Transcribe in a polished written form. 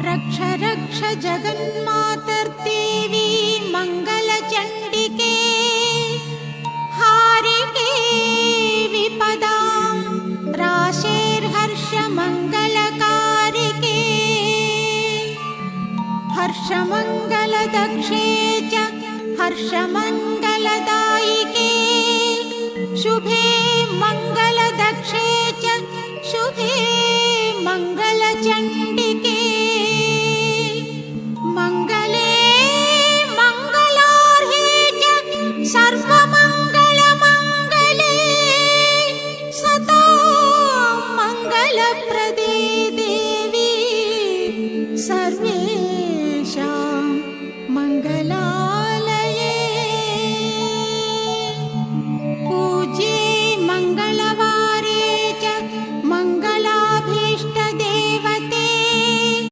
रक्ष रक्ष जगन्मातर्देवी मङ्गलचण्डिके हारिके विपदां राशेर्हर्षमङ्गलकारिके हर्षमङ्गलदक्षे च हर्षमङ्गलदायिके शुभे मङ्गलदक्षे च शुभे मङ्गलचण्डिके मङ्गले मङ्गलार्हे च सर्वमङ्गलमङ्गले सदा मङ्गलप्रदे देवी सर्वे